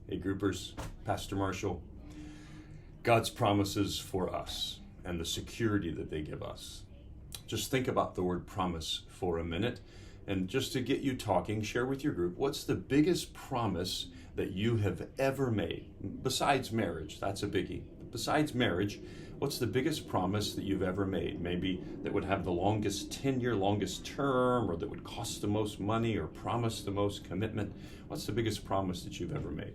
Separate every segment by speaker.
Speaker 1: Hey groupers, Pastor Marshall. God's promises for us and the security that they give us. Just think about the word promise for a minute, and just to get you talking, share with your group, what's the biggest promise that you have ever made? Besides marriage, that's a biggie. Besides marriage, what's the biggest promise that you've ever made? Maybe that would have the longest tenure, longest term, or that would cost the most money or promise the most commitment. What's the biggest promise that you've ever made?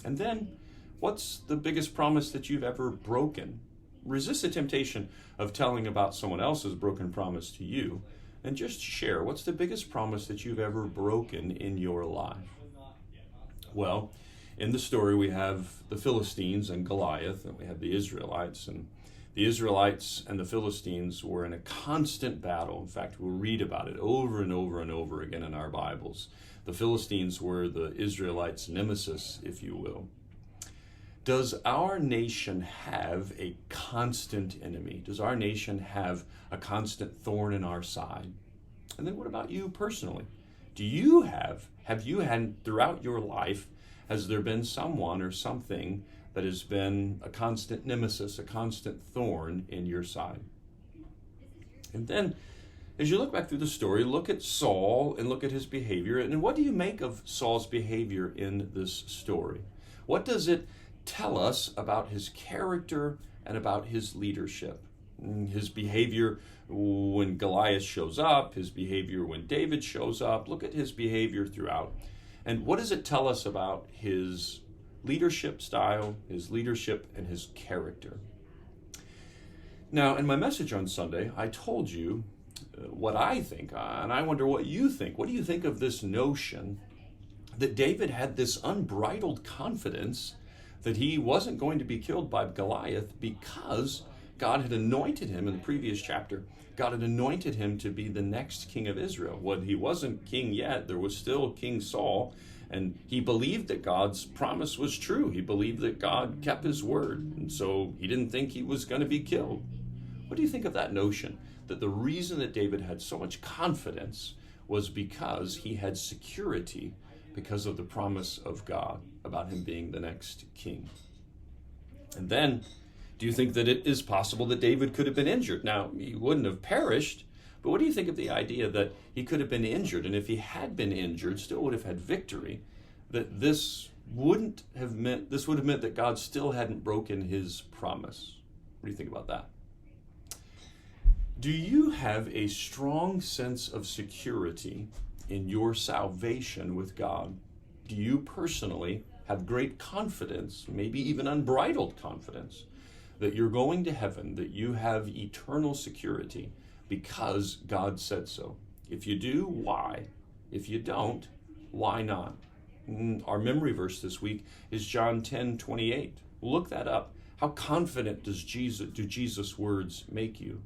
Speaker 1: And then, what's the biggest promise that you've ever broken? Resist the temptation of telling about someone else's broken promise to you, and just share, what's the biggest promise that you've ever broken in your life? Well, in the story we have the Philistines and Goliath, and we have the Israelites. And the Israelites and the Philistines were in a constant battle. In fact, we'll read about it over and over and over again in our Bibles. The Philistines were the Israelites' nemesis, if you will. Does our nation have a constant enemy? Does our nation have a constant thorn in our side? And then what about you personally? Have you had throughout your life, has there been someone or something that has been a constant nemesis, a constant thorn in your side? And then, as you look back through the story, look at Saul and look at his behavior. And what do you make of Saul's behavior in this story? What does it tell us about his character and about his leadership? His behavior when Goliath shows up, his behavior when David shows up. Look at his behavior throughout. And what does it tell us about his leadership style, his leadership, and his character? Now, in my message on Sunday, I told you what I think, and I wonder what you think. What do you think of this notion that David had this unbridled confidence that he wasn't going to be killed by Goliath because God had anointed him in the previous chapter? God had anointed him to be the next king of Israel. Well, he wasn't king yet. There was still King Saul, and he believed that God's promise was true. He believed that God kept his word, and so he didn't think he was going to be killed. What do you think of that notion? That the reason that David had so much confidence was because he had security because of the promise of God about him being the next king. And then, do you think that it is possible that David could have been injured? Now, he wouldn't have perished, but what do you think of the idea that he could have been injured, and if he had been injured, still would have had victory, that this would have meant that God still hadn't broken his promise? What do you think about that? Do you have a strong sense of security in your salvation with God? Do you personally have great confidence, maybe even unbridled confidence, that you're going to heaven, that you have eternal security because God said so? If you do, why? If you don't, why not? Our memory verse this week is John 10:28. Look that up. How confident do Jesus' words make you?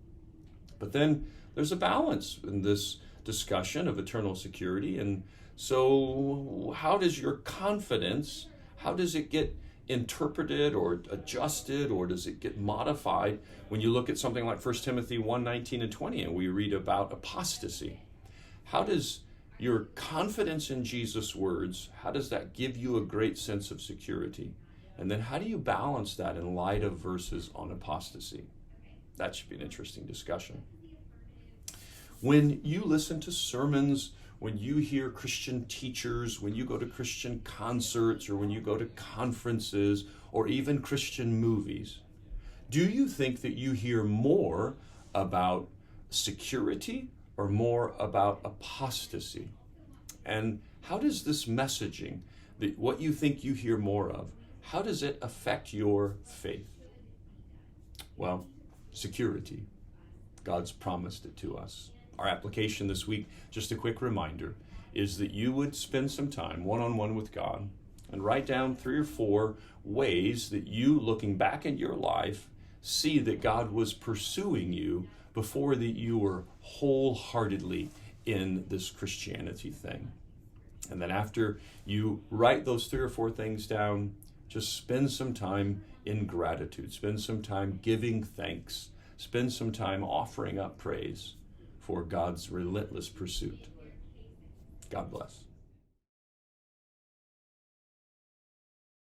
Speaker 1: But then there's a balance in this discussion of eternal security. And so how does your confidence, how does it get interpreted or adjusted, or does it get modified when you look at something like 1 Timothy 1:19 and 20, and we read about apostasy? How does your confidence in Jesus' words, how does that give you a great sense of security? And then how do you balance that in light of verses on apostasy? That should be an interesting discussion. When you listen to sermons, when you hear Christian teachers, when you go to Christian concerts, or when you go to conferences, or even Christian movies, do you think that you hear more about security or more about apostasy? And how does this messaging, what you think you hear more of, how does it affect your faith? Well, security. God's promised it to us. Our application this week, just a quick reminder, is that you would spend some time one-on-one with God and write down 3 or 4 ways that you, looking back at your life, see that God was pursuing you before that you were wholeheartedly in this Christianity thing. And then after you write those 3 or 4 things down, just spend some time in gratitude. Spend some time giving thanks. Spend some time offering up praise for God's relentless pursuit. God bless.